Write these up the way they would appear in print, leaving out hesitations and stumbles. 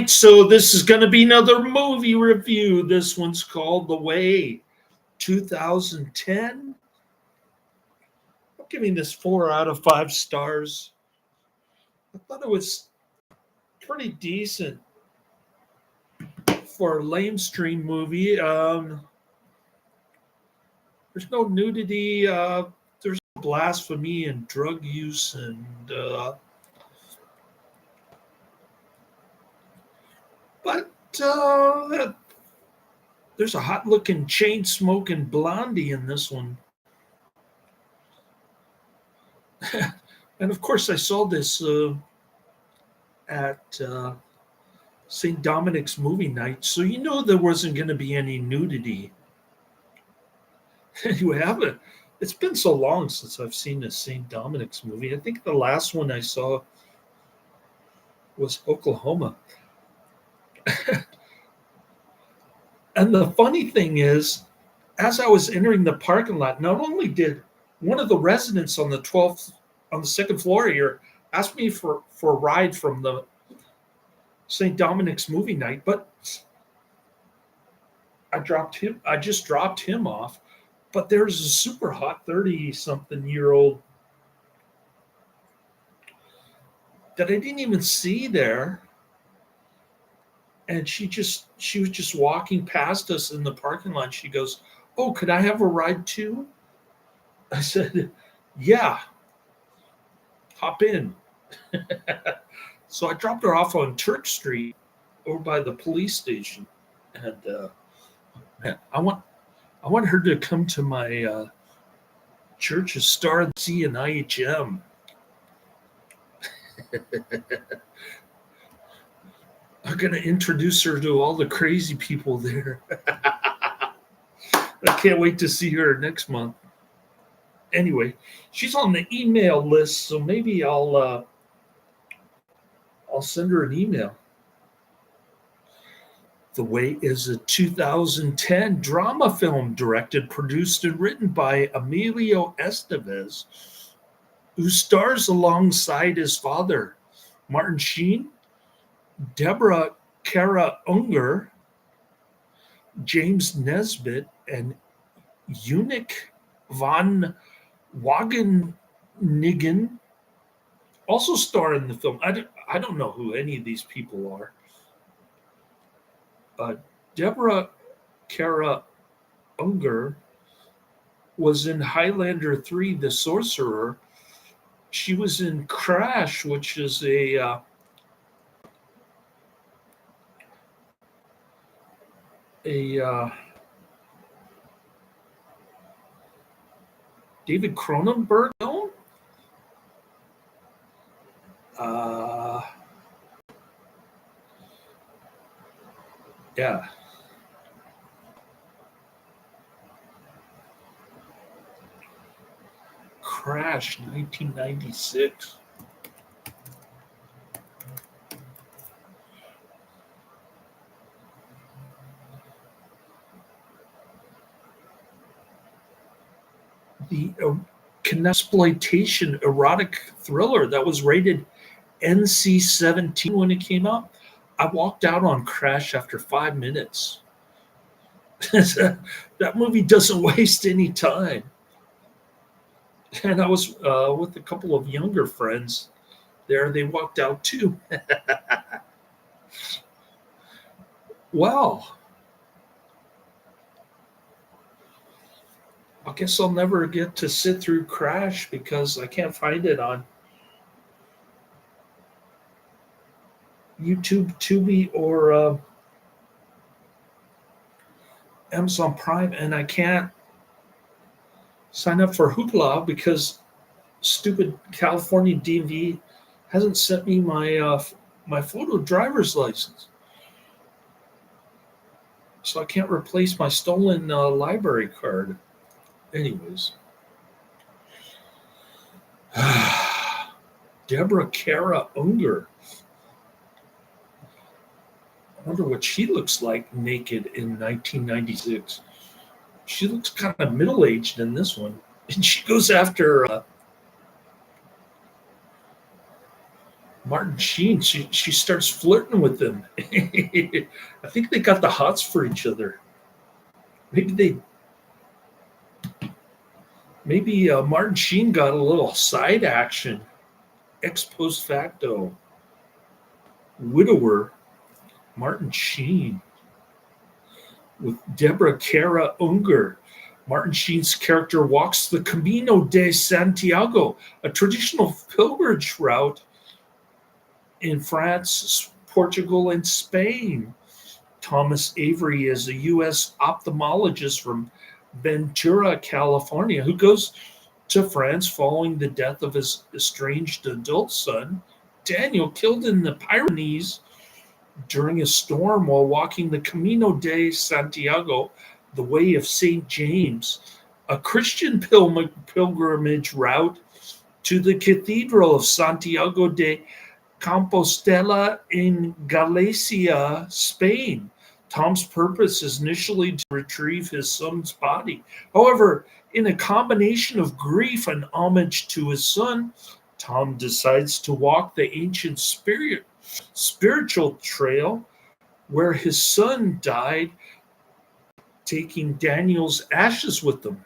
So this is going to be another movie review. This one's called The Way, 2010. I'm giving this 4 out of 5 stars. I thought it was pretty decent for a lamestream movie. There's no nudity. There's no blasphemy and drug use, and but there's a hot-looking, chain-smoking blondie in this one. And of course, I saw this at St. Dominic's movie night, so you know there wasn't going to be any nudity. Anyway, it's been so long since I've seen a St. Dominic's movie. I think the last one I saw was Oklahoma. And the funny thing is, as I was entering the parking lot, not only did one of the residents on the second floor here ask me for a ride from the St. Dominic's movie night, but I just dropped him off. But there's a super hot 30-something-year-old that I didn't even see there. And she was just walking past us in the parking lot. She goes, "Oh, could I have a ride too?" I said, "Yeah, hop in." So I dropped her off on Church Street over by the police station. And man, I want her to come to my church's Star Z and IHM. I'm going to introduce her to all the crazy people there. I can't wait to see her next month. Anyway, she's on the email list, so maybe I'll send her an email. The Way is a 2010 drama film directed, produced, and written by Emilio Estevez, who stars alongside his father, Martin Sheen, Deborah Kara Unger, James Nesbitt, and Eunuch von Wageningen also star in the film. I don't know who any of these people are. Deborah Kara Unger was in Highlander 3, The Sorcerer. She was in Crash, which is a David Cronenberg film. Yeah. Crash, 1996. The exploitation erotic thriller that was rated NC-17 when it came out. I walked out on Crash after 5 minutes. That movie doesn't waste any time. And I was with a couple of younger friends there. They walked out too. Well, I guess I'll never get to sit through Crash because I can't find it on YouTube, Tubi, or Amazon Prime, and I can't sign up for Hoopla because stupid California DMV hasn't sent me my photo driver's license, so I can't replace my stolen library card. Anyways, Deborah Kara Unger. I wonder what she looks like naked in 1996. She looks kind of middle-aged in this one. And she goes after Martin Sheen, she starts flirting with him. I think they got the hots for each other. Maybe they maybe Martin Sheen got a little side action, ex post facto. Widower Martin Sheen with Deborah Kara Unger. Martin Sheen's character walks the Camino de Santiago, a traditional pilgrimage route in France, Portugal, and Spain. Thomas Avery is a U.S. ophthalmologist from Ventura, California, who goes to France following the death of his estranged adult son, Daniel, killed in the Pyrenees during a storm while walking the Camino de Santiago, the Way of St. James, a Christian pilgrimage route to the Cathedral of Santiago de Compostela in Galicia, Spain. Tom's purpose is initially to retrieve his son's body. However, in a combination of grief and homage to his son, Tom decides to walk the ancient spiritual trail where his son died, taking Daniel's ashes with them.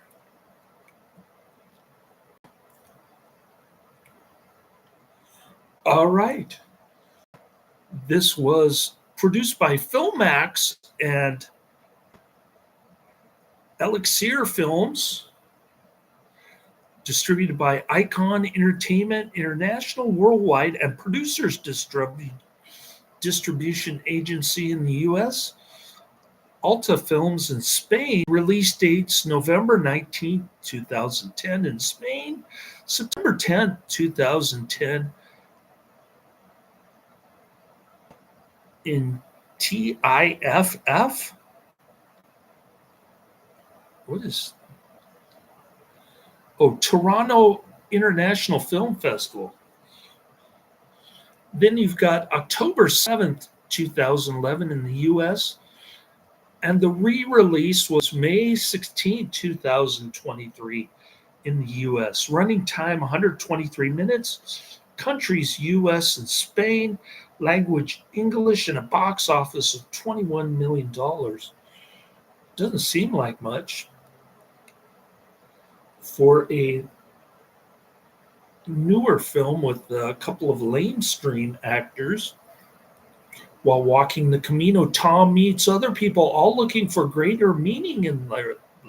All right. This was produced by Filmax and Elixir Films, distributed by Icon Entertainment International Worldwide and Producers Distribution Agency in the US. Alta Films in Spain. Release dates November 19, 2010 in Spain, September 10, 2010 in TIFF. What is? Oh, Toronto International Film Festival. Then you've got October 7th, 2011 in the US. And the re-release was May 16, 2023 in the US. Running time 123 minutes. Countries US and Spain. Language English, and a box office of $21 million. Doesn't seem like much for a newer film with a couple of lamestream actors. While walking the Camino, Tom meets other people, all looking for greater meaning in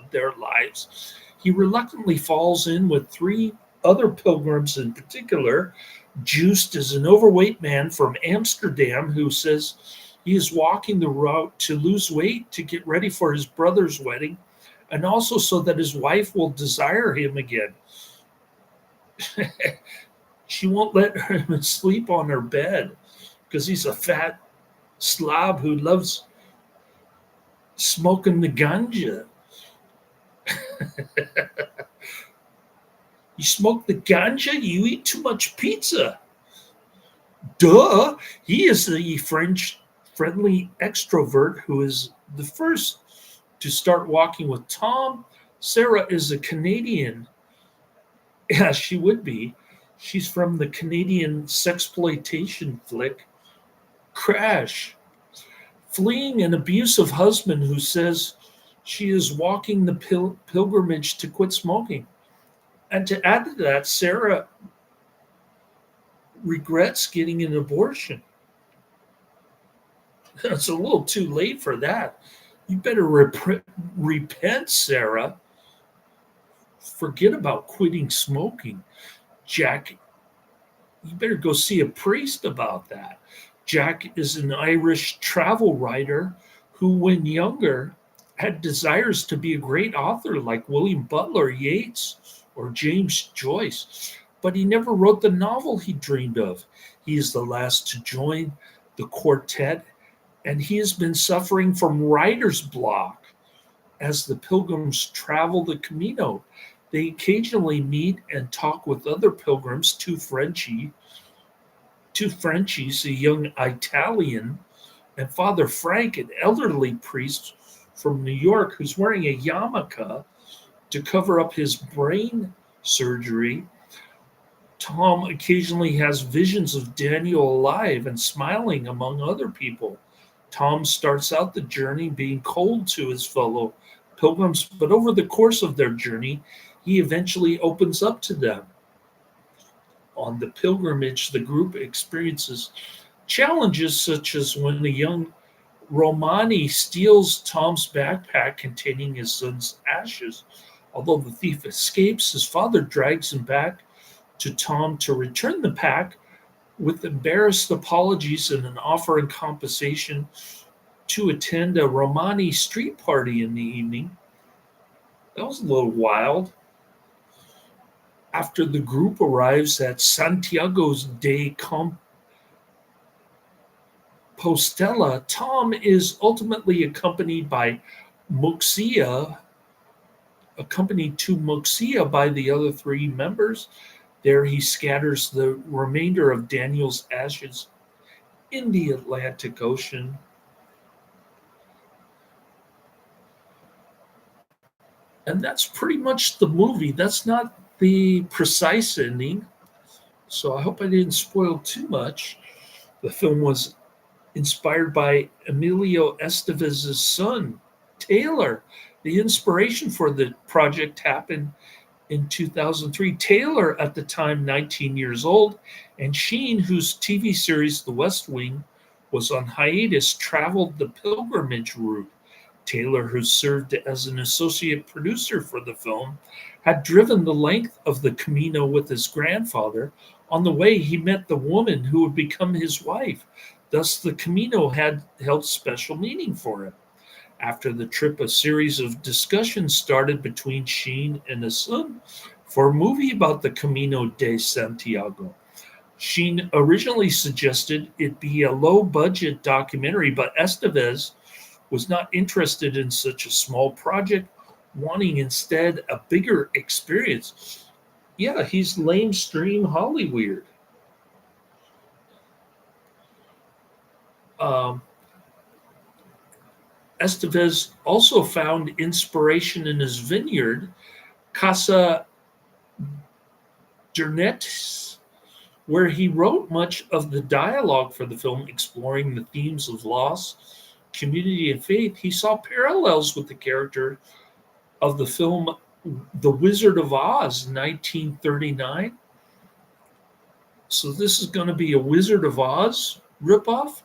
their lives. He reluctantly falls in with three other pilgrims in particular. Joost is an overweight man from Amsterdam who says he is walking the route to lose weight to get ready for his brother's wedding, and also so that his wife will desire him again. She won't let him sleep on her bed because he's a fat slob who loves smoking the ganja. You smoke the ganja, you eat too much pizza. Duh! He is the French-friendly extrovert who is the first to start walking with Tom. Sarah is a Canadian. Yeah, she would be. She's from the Canadian sexploitation flick Crash, fleeing an abusive husband who says she is walking the pilgrimage to quit smoking. And to add to that, Sarah regrets getting an abortion. It's a little too late for that. You better repent, Sarah. Forget about quitting smoking. Jack, you better go see a priest about that. Jack is an Irish travel writer who, when younger, had desires to be a great author like William Butler Yeats or James Joyce, but he never wrote the novel he dreamed of. He is the last to join the quartet, and he has been suffering from writer's block as the pilgrims travel the Camino. They occasionally meet and talk with other pilgrims, two Frenchies, a young Italian, and Father Frank, an elderly priest from New York who's wearing a yarmulke to cover up his brain surgery. Tom occasionally has visions of Daniel alive and smiling among other people. Tom starts out the journey being cold to his fellow pilgrims, but over the course of their journey, he eventually opens up to them. On the pilgrimage, the group experiences challenges such as when the young Romani steals Tom's backpack containing his son's ashes. Although the thief escapes, his father drags him back to Tom to return the pack with embarrassed apologies and an offer in compensation to attend a Romani street party in the evening. That was a little wild. After the group arrives at Santiago's de Compostela, Tom is ultimately Muxia, accompanied to Muxia by the other three members. There he scatters the remainder of Daniel's ashes in the Atlantic Ocean. And that's pretty much the movie. That's not the precise ending. So I hope I didn't spoil too much. The film was inspired by Emilio Estevez's son, Taylor. The inspiration for the project happened in 2003. Taylor, at the time 19 years old, and Sheen, whose TV series The West Wing was on hiatus, traveled the pilgrimage route. Taylor, who served as an associate producer for the film, had driven the length of the Camino with his grandfather. On the way, he met the woman who would become his wife. Thus, the Camino had held special meaning for him. After the trip, a series of discussions started between Sheen and his son for a movie about the Camino de Santiago. Sheen originally suggested it be a low budget documentary, but Estevez was not interested in such a small project, wanting instead a bigger experience. Yeah, he's lamestream Hollyweird. Um, Estevez also found inspiration in his vineyard, Casa Dernetes, where he wrote much of the dialogue for the film, exploring the themes of loss, community, and faith. He saw parallels with the character of the film The Wizard of Oz, 1939. So this is going to be a Wizard of Oz ripoff.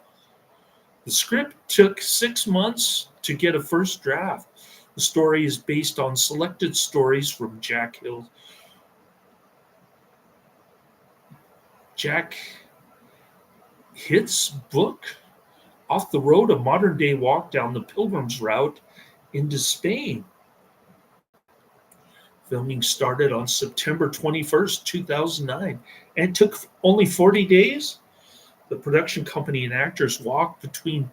The script took 6 months to get a first draft. The story is based on selected stories from Jack Hitt's book, Off the Road, a modern day walk down the pilgrim's route into Spain. Filming started on September 21st, 2009, and it took only 40 days. The production company and actors walked between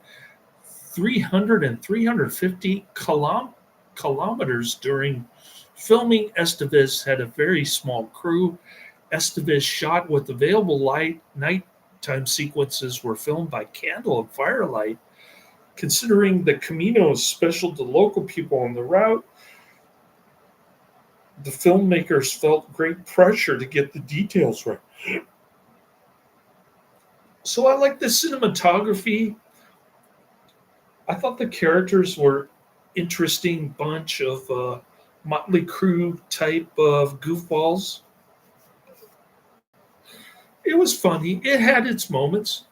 300 and 350 kilometers during filming. Estevez had a very small crew. Estevez shot with available light. Nighttime sequences were filmed by candle and firelight. Considering the Camino is special to local people on the route, the filmmakers felt great pressure to get the details right. So I like the cinematography. I thought the characters were interesting bunch of Motley Crue type of goofballs. It was funny. It had its moments.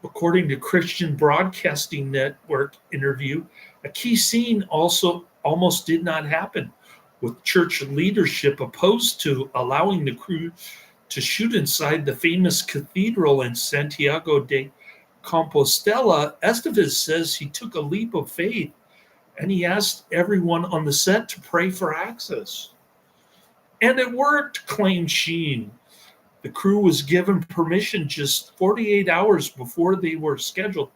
According to Christian Broadcasting Network interview, a key scene also almost did not happen, with church leadership opposed to allowing the crew to shoot inside the famous cathedral in Santiago de Compostela. Estevez says he took a leap of faith and he asked everyone on the set to pray for access. And it worked, claimed Sheen. The crew was given permission just 48 hours before they were scheduled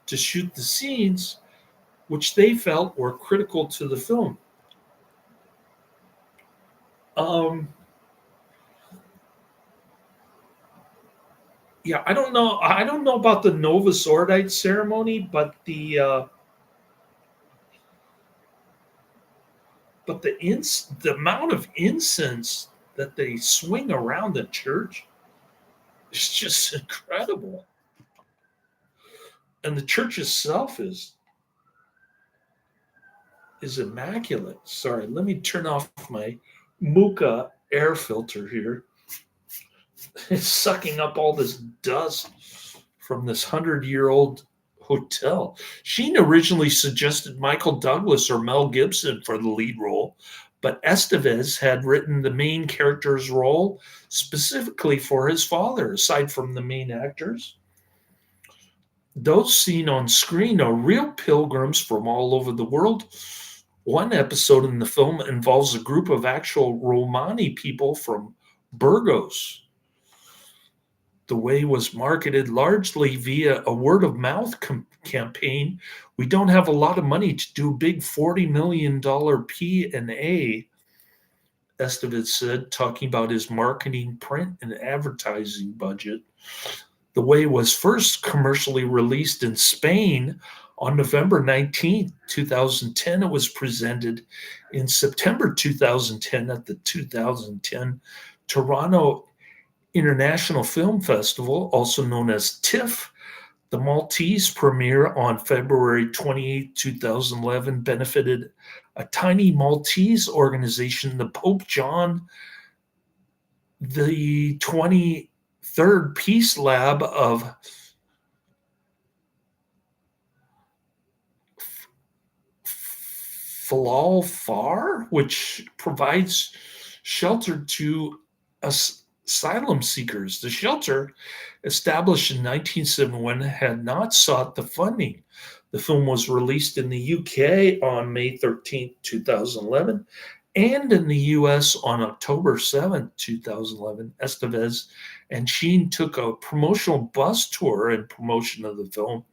to shoot the scenes, which they felt were critical to the film. Um, yeah, I don't know. I don't know about the Novus Ordite ceremony, but the amount of incense that they swing around the church is just incredible. And the church itself is immaculate. Sorry, let me turn off my Muka air filter here. It's sucking up all this dust from this 100-year-old hotel. Sheen originally suggested Michael Douglas or Mel Gibson for the lead role, but Estevez had written the main character's role specifically for his father, aside from the main actors. Those seen on screen are real pilgrims from all over the world. One episode in the film involves a group of actual Romani people from Burgos. The Way was marketed largely via a word-of-mouth campaign. We don't have a lot of money to do a big $40 million P&A, Estevez said, talking about his marketing, print, and advertising budget. The Way was first commercially released in Spain on November 19, 2010. It was presented in September 2010 at the 2010 Toronto International Film Festival, also known as TIFF. The Maltese premiere on February 28, 2011 benefited a tiny Maltese organization, the Pope John the 23rd Peace Lab of Falalfar, which provides shelter to asylum seekers. The shelter, established in 1971, had not sought the funding. The film was released in the UK on May 13, 2011, and in the US on October 7, 2011. Estevez and Sheen took a promotional bus tour in promotion of the film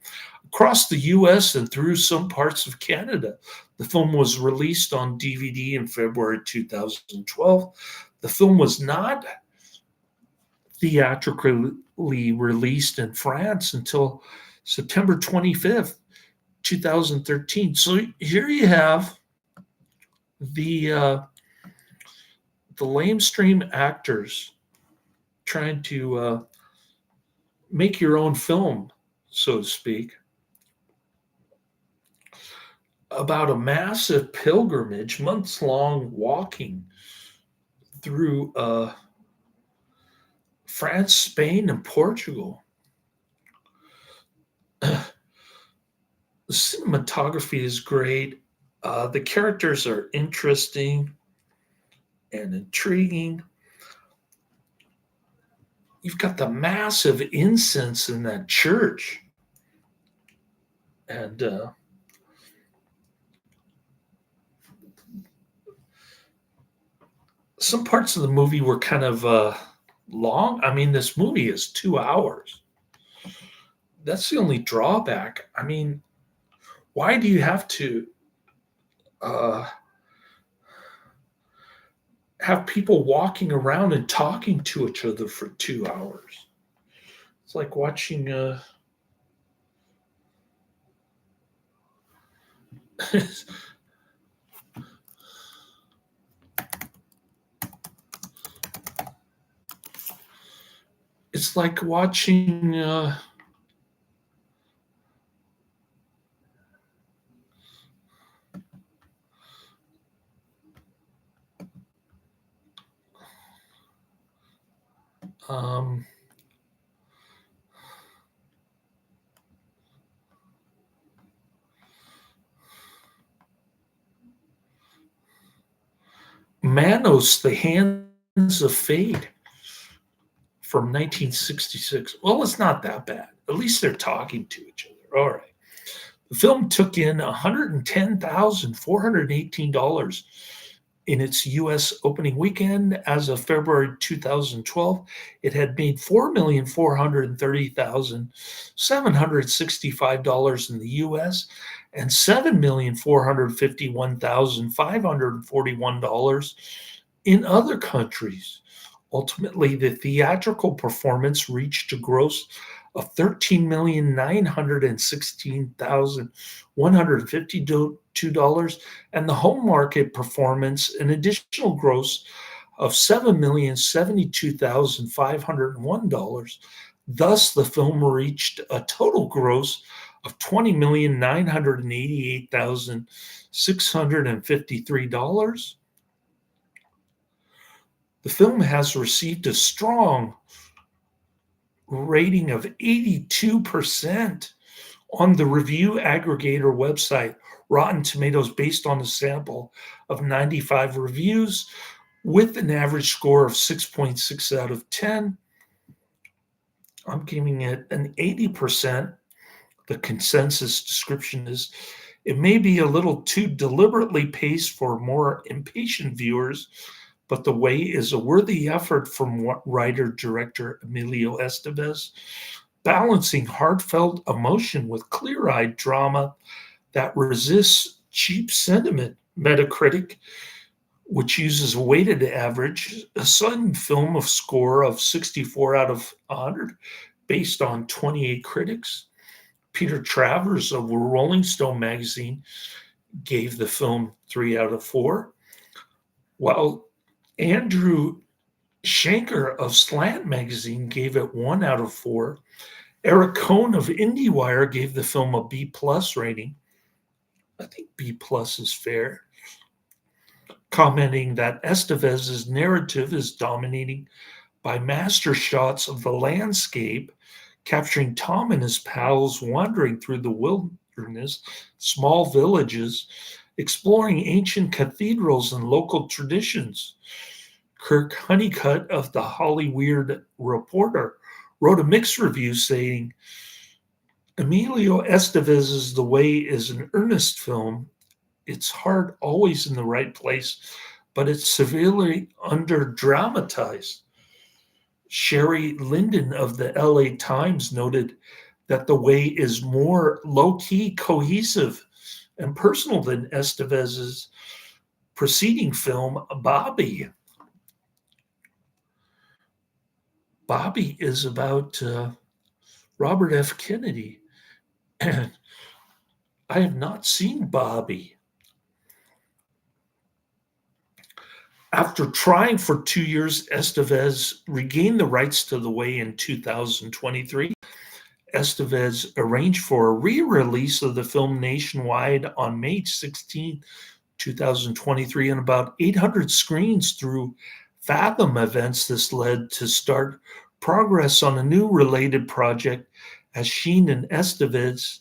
across the US and through some parts of Canada. The film was released on DVD in February 2012. The film was not theatrically released in France until September 25th, 2013. So here you have the lamestream actors trying to make your own film, so to speak, about a massive pilgrimage, months-long walking through France, Spain, and Portugal. The cinematography is great. The characters are interesting and intriguing. You've got the massive incense in that church. And some parts of the movie were kind of long. I mean, this movie is 2 hours. That's the only drawback. I mean, why do you have to have people walking around and talking to each other for 2 hours? It's like watching it's like watching Manos, The Hands of Fate from 1966. Well, it's not that bad. At least they're talking to each other. All right. The film took in $110,418 in its U.S. opening weekend. As of February 2012, it had made $4,430,765 in the U.S. and $7,451,541 in other countries. Ultimately, the theatrical performance reached a gross of $13,916,152, and the home market performance an additional gross of $7,072,501. Thus, the film reached a total gross of $20,988,653. The film has received a strong rating of 82% on the review aggregator website Rotten Tomatoes, based on a sample of 95 reviews with an average score of 6.6 out of 10. I'm giving it an 80%. The consensus description is it may be a little too deliberately paced for more impatient viewers, but The Way is a worthy effort from writer-director Emilio Estevez, balancing heartfelt emotion with clear-eyed drama that resists cheap sentiment. Metacritic, which uses a weighted average, assigned film a score of 64 out of 100 based on 28 critics. Peter Travers of Rolling Stone magazine gave the film 3 out of 4, while Andrew Shanker of Slant magazine gave it 1 out of 4. Eric Cohn of IndieWire gave the film a B plus rating. I think B plus is fair, commenting that Estevez's narrative is dominating by master shots of the landscape, capturing Tom and his pals wandering through the wilderness, small villages, exploring ancient cathedrals and local traditions. Kirk Honeycutt of the Hollyweird Reporter wrote a mixed review saying, Emilio Estevez's The Way is an earnest film. Its heart always in the right place, but it's severely under-dramatized. Sherry Linden of the LA Times noted that The Way is more low-key, cohesive, and personal than Estevez's preceding film, Bobby. Bobby is about Robert F. Kennedy. And I have not seen Bobby. After trying for 2 years, Estevez regained the rights to The Way in 2023. Estevez arranged for a re-release of the film nationwide on May 16, 2023, and about 800 screens through Fathom events. This led to start progress on a new related project, as Sheen and Estevez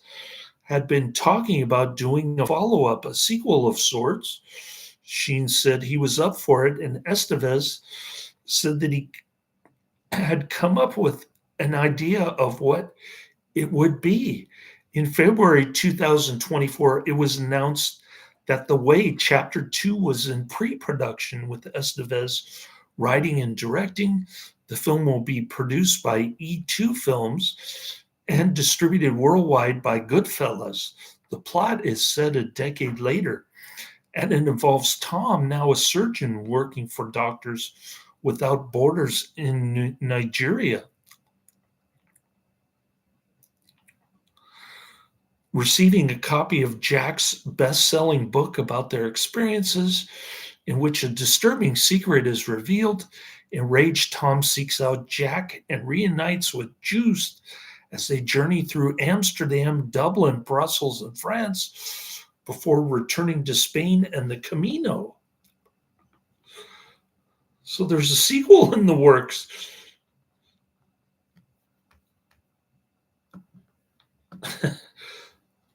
had been talking about doing a follow-up, a sequel of sorts. Sheen said he was up for it, and Estevez said that he had come up with an idea of what it would be. In February 2024, it was announced that The Way Chapter 2 was in pre-production, with Estevez writing and directing. The film will be produced by E2 Films and distributed worldwide by Goodfellas. The plot is set a decade later, and it involves Tom, now a surgeon working for Doctors Without Borders in Nigeria. Receiving a copy of Jack's best-selling book about their experiences, in which a disturbing secret is revealed, enraged Tom seeks out Jack and reunites with Juice as they journey through Amsterdam, Dublin, Brussels, and France before returning to Spain and the Camino. So there's a sequel in the works.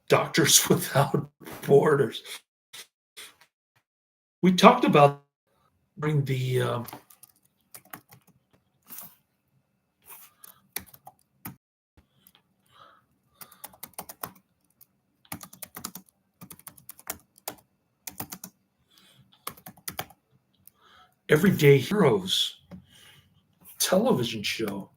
Doctors Without Borders. We talked about during the Everyday Heroes television show.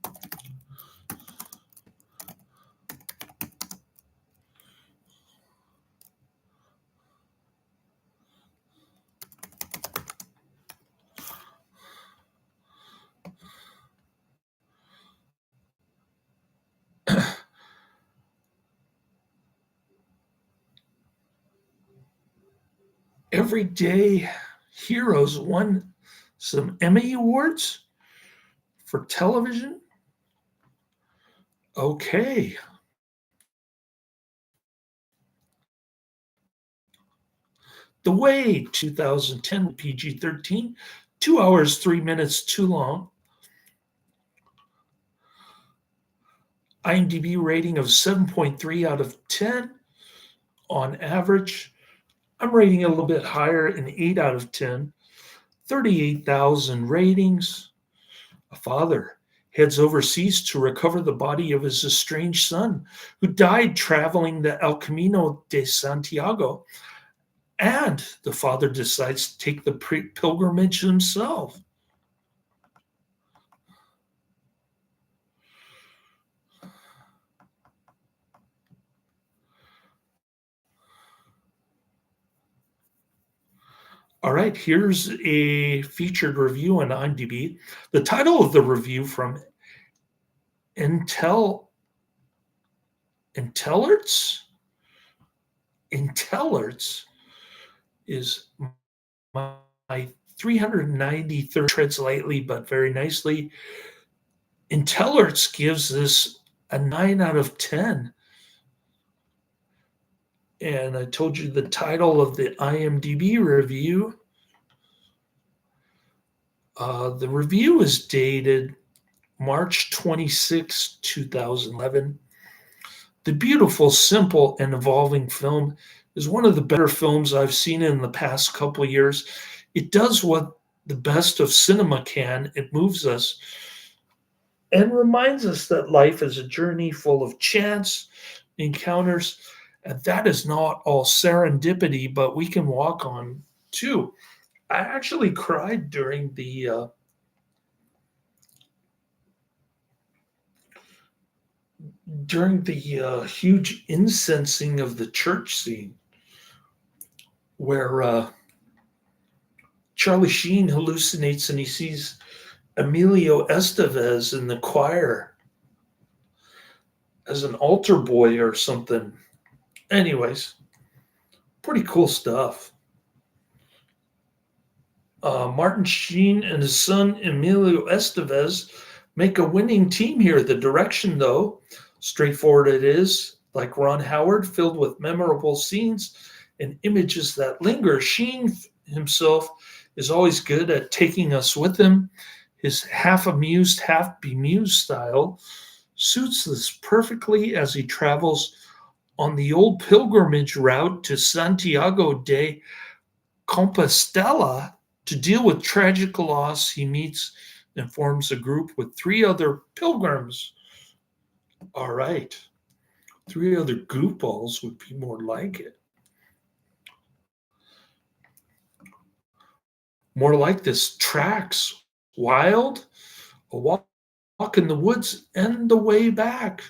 Everyday Heroes, one Some Emmy Awards for television. Okay. The Way, 2010, PG 13, 2 hours, 3 minutes too long. IMDb rating of 7.3 out of 10 on average. I'm rating it a little bit higher, an 8 out of 10. 38,000 ratings. A father heads overseas to recover the body of his estranged son who died traveling the El Camino de Santiago. And the father decides to take the pilgrimage himself. All right, here's a featured review on IMDb. The title of the review from Intel Intellerts Intellerts is my 393rd, treads lightly but very nicely. Intellerts gives this a 9 out of 10. And I told you the title of the IMDb review. The review is dated March 26, 2011. The beautiful, simple, and evolving film is one of the better films I've seen in the past couple of years. It does what the best of cinema can. It moves us and reminds us that life is a journey full of chance encounters, and that is not all serendipity, but we can walk on too. I actually cried during the huge incensing of the church scene, where Charlie Sheen hallucinates and he sees Emilio Estevez in the choir as an altar boy or something. Anyways, pretty cool stuff. Martin Sheen and his son Emilio Estevez make a winning team here. The direction, though, straightforward it is, like Ron Howard, filled with memorable scenes and images that linger. Sheen himself is always good at taking us with him. His half amused, half bemused style suits this perfectly as he travels on the old pilgrimage route to Santiago de Compostela to deal with tragic loss. He meets and forms a group with three other pilgrims. All right. Three other goofballs would be more like it. More like this tracks wild, a walk in the woods, and the way back.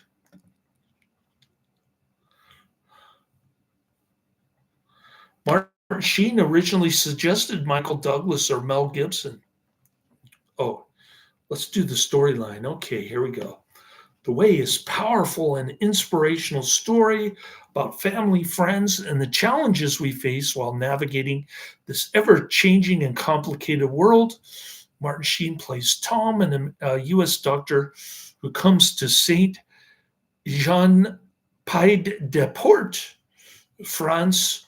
Martin Sheen originally suggested Michael Douglas or Mel Gibson. Oh, let's do the storyline. Okay, here we go. The Way is powerful and inspirational story about family, friends, and the challenges we face while navigating this ever-changing and complicated world. Martin Sheen plays Tom, a U.S. doctor who comes to Saint Jean Pied de Port, France,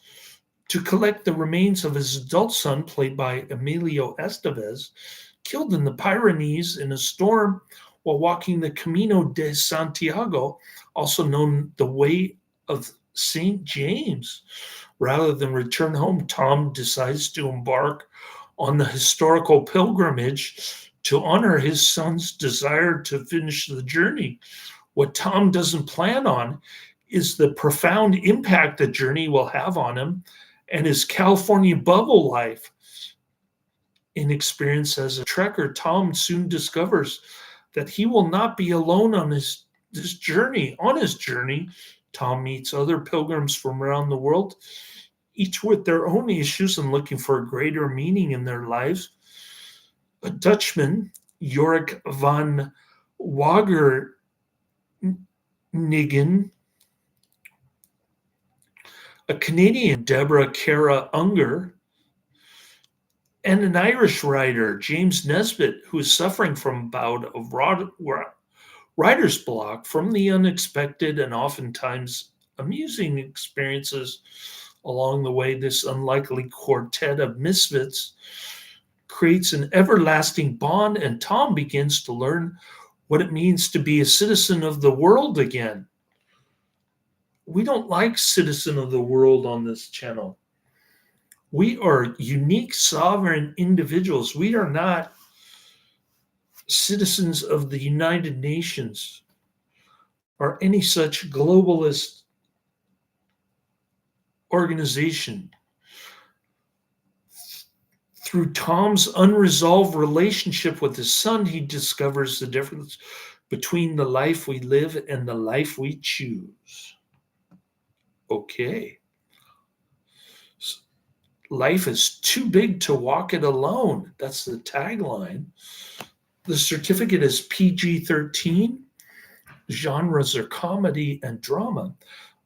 to collect the remains of his adult son, played by Emilio Estevez, killed in the Pyrenees in a storm while walking the Camino de Santiago, also known the Way of St. James. Rather than return home, Tom decides to embark on the historical pilgrimage to honor his son's desire to finish the journey. What Tom doesn't plan on is the profound impact the journey will have on him and his California bubble life. In experience as a trekker, Tom soon discovers that he will not be alone on this journey. On his journey, Tom meets other pilgrims from around the world, each with their own issues and looking for a greater meaning in their lives. A Dutchman, Jorik van Wageningen, a Canadian, Deborah Kara Unger, and an Irish writer, James Nesbitt, who is suffering from a bout of writer's block from the unexpected and oftentimes amusing experiences along the way. This unlikely quartet of misfits creates an everlasting bond, and Tom begins to learn what it means to be a citizen of the world again. We don't like citizen of the world on this channel. We are unique, sovereign individuals. We are not citizens of the United Nations or any such globalist organization. Through Tom's unresolved relationship with his son, he discovers the difference between the life we live and the life we choose. Okay. Life is too big to walk it alone. That's the tagline. The certificate is PG-13. Genres are comedy and drama.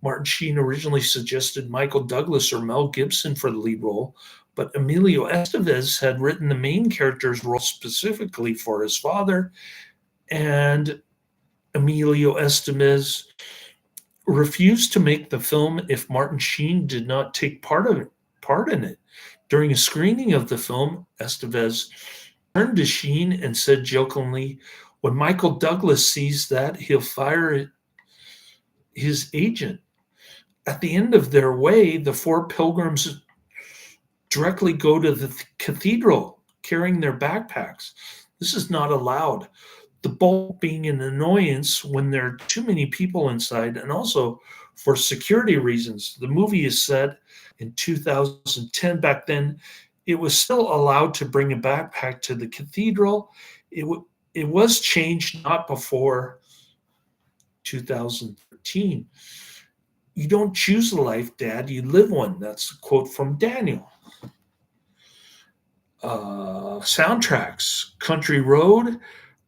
Martin Sheen originally suggested Michael Douglas or Mel Gibson for the lead role, but Emilio Estevez had written the main character's role specifically for his father, and Emilio Estevez refused to make the film if Martin Sheen did not take part in it. During a screening of the film, Estevez turned to Sheen and said jokingly, "When Michael Douglas sees that, he'll fire his agent." At the end of their way, the four pilgrims directly go to the cathedral carrying their backpacks. This is not allowed. The bulk being an annoyance when there are too many people inside, and also for security reasons. The movie is set in 2010. Back then, it was still allowed to bring a backpack to the cathedral. It was changed not before 2013. You don't choose a life, Dad, you live one. That's a quote from Daniel. Soundtracks: Country Road,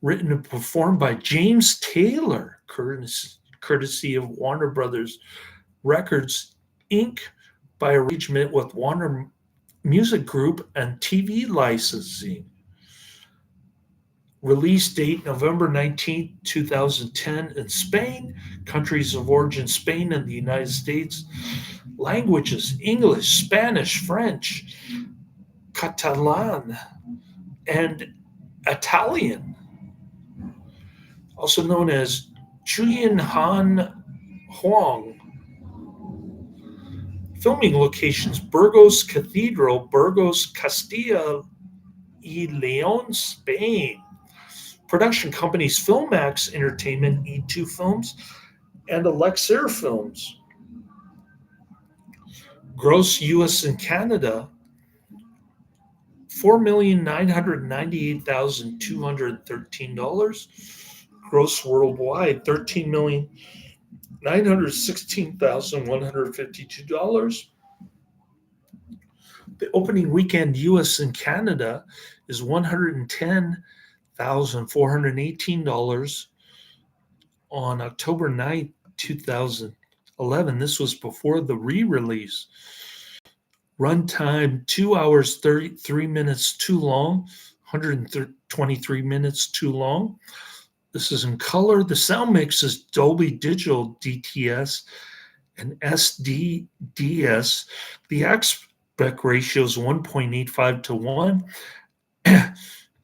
written and performed by James Taylor, courtesy of Warner Brothers Records, Inc., by arrangement with Warner Music Group and TV licensing. Release date November 19th, 2010 in Spain. Countries of origin: Spain and the United States. Languages: English, Spanish, French, Catalan, and Italian. Also known as Julian Han Huang. Filming locations: Burgos Cathedral, Burgos, Castilla y León, Spain. Production companies: Filmax Entertainment, E2 Films, and Alexir Films. Gross US and Canada: $4,998,213. Gross worldwide: $13,916,152. The opening weekend US and Canada is $110,418 on October 9th, 2011. This was before the re-release. Runtime 2 hours 33 minutes too long, 123 minutes too long. This is in color. The sound mix is Dolby Digital DTS and SDDS. The aspect ratio is 1.85 to 1. And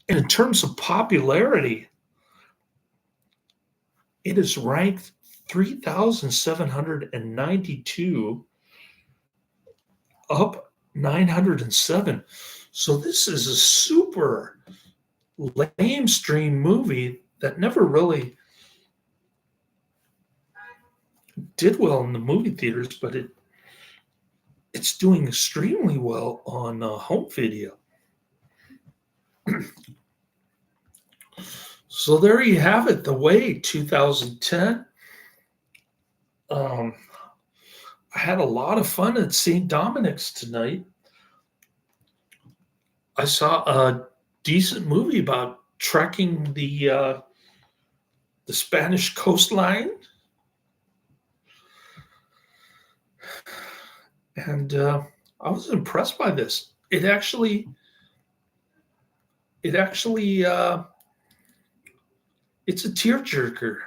in terms of popularity, it is ranked 3,792, up 907. So this is a super lamestream movie that never really did well in the movie theaters, but it's doing extremely well on home video. So there you have it, The Way, 2010. I had a lot of fun at St. Dominic's tonight. I saw a decent movie about trekking the Spanish coastline, and I was impressed by this. It actually It actually it's a tearjerker.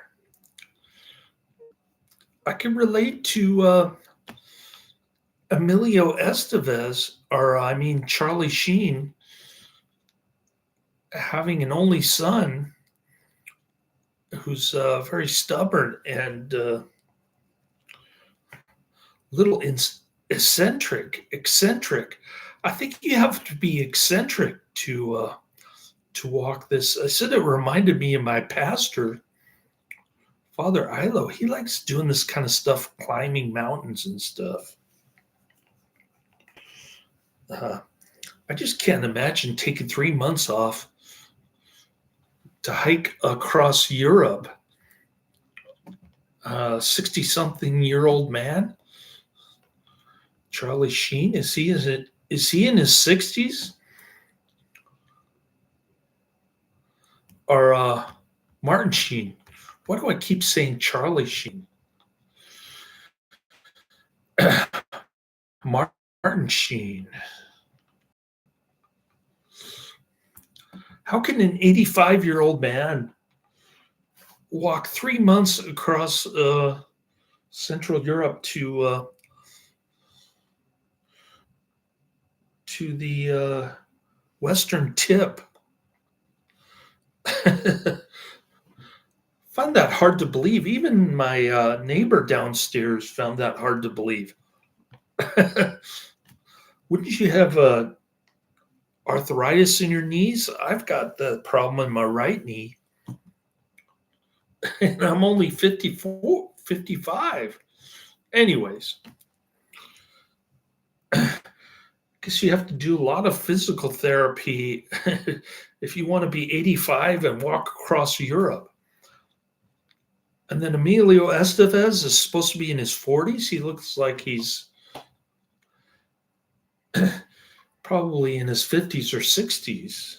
I can relate to Emilio Estevez, or I mean Charlie Sheen, having an only son who's very stubborn and little eccentric. I think you have to be eccentric to walk this. I said it reminded me of my pastor, Father Ilo. He likes doing this kind of stuff, climbing mountains and stuff. Uh, I just can't imagine taking 3 months off to hike across Europe. 60-something-year-old man, Charlie Sheen. Is he in his 60s? Or Martin Sheen? Why do I keep saying Charlie Sheen? Martin Sheen. How can an 85-year-old man walk 3 months across Central Europe to the western tip? Find that hard to believe. Even my neighbor downstairs found that hard to believe. Wouldn't you have arthritis in your knees? I've got the problem in my right knee, and I'm only 54, 55. Anyways, guess you have to do a lot of physical therapy if you want to be 85 and walk across Europe. And then Emilio Estevez is supposed to be in his 40s. He looks like he's probably in his 50s or 60s.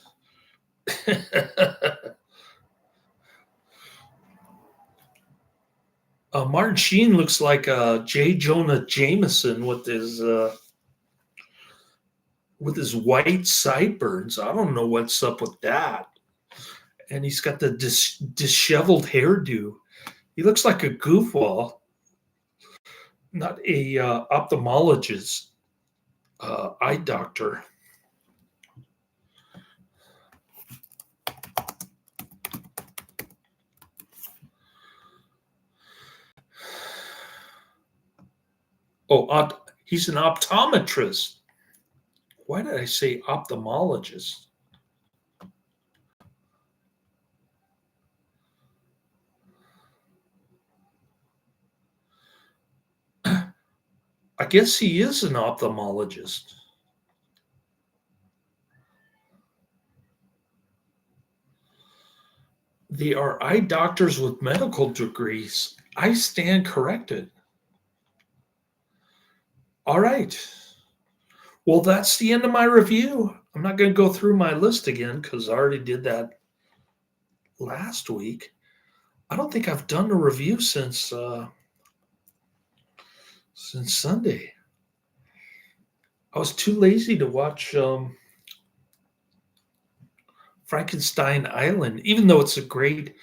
Martin Sheen looks like J. Jonah Jameson with his white sideburns. I don't know what's up with that. And he's got the disheveled hairdo. He looks like a goofball, not a ophthalmologist, eye doctor. Oh, he's an optometrist. Why did I say ophthalmologist? I guess he is an ophthalmologist. They are eye doctors with medical degrees. I stand corrected. All right. Well, that's the end of my review. I'm not going to go through my list again because I already did that last week. I don't think I've done a review since Sunday. I was too lazy to watch Frankenstein Island, even though it's a great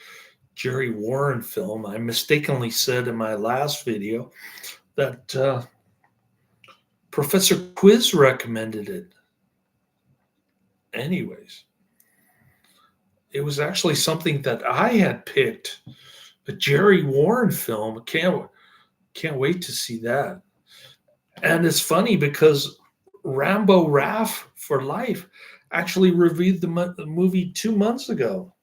Jerry Warren film. I mistakenly said in my last video that Professor Quiz recommended it. Anyways, it was actually something that I had picked, a Jerry Warren film. Can't wait to see that. And it's funny because Rambo Raff for Life actually reviewed the movie 2 months ago.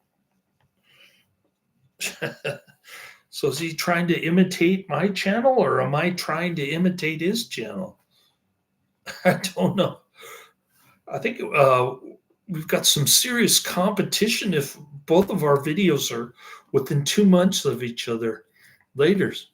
So is he trying to imitate my channel, or am I trying to imitate his channel? I don't know. I think we've got some serious competition if both of our videos are within 2 months of each other. Laters.